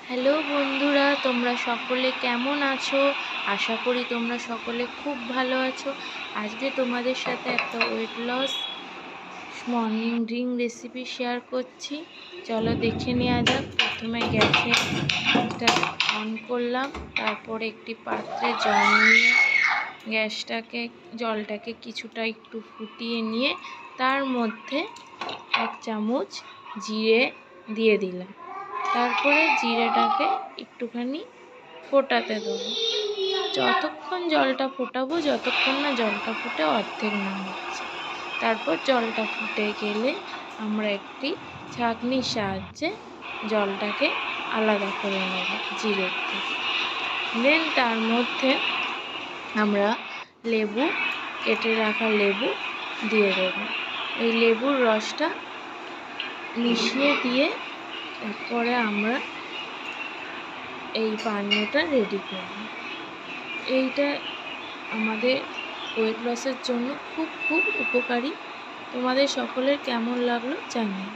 Hello বন্ধুরা, তোমরা সকলে কেমন আছো? আশা করি তোমরা সকলে খুব ভালো আছো। আজকে তোমাদের সাথে একটা weight loss morning drink recipe share করছি। চলো দেখে নেওয়া যাক। প্রথমে গ্যাসটা অন করলাম, তারপর একটি পাত্রে জল নিয়ে জলটাকে কিছুটা একটু ফুটিয়ে নিয়ে তার মধ্যে 1 চামচ জিরে দিয়ে দিলাম। তারপরে জিরেটাকে একটুখানি ফোটাতে দেবো। যতক্ষণ জলটা ফোটাবো, যতক্ষণ না জলটা ফুটে অর্ধেক না হচ্ছে। তারপর জলটা ফুটে গেলে আমরা একটি ছাঁকনির সাহায্যে জলটাকে আলাদা করে নেব জিরের থেকে। দেন তার মধ্যে আমরা কেটে রাখা লেবু দিয়ে দেবো। এই লেবুর রসটা মিশিয়ে দিয়ে তারপরে আমরা এই পানীয়টা রেডি করব। এইটা আমাদের ওয়েট লসের জন্য খুব উপকারী। তোমাদের সকলের কেমন লাগলো জানিও।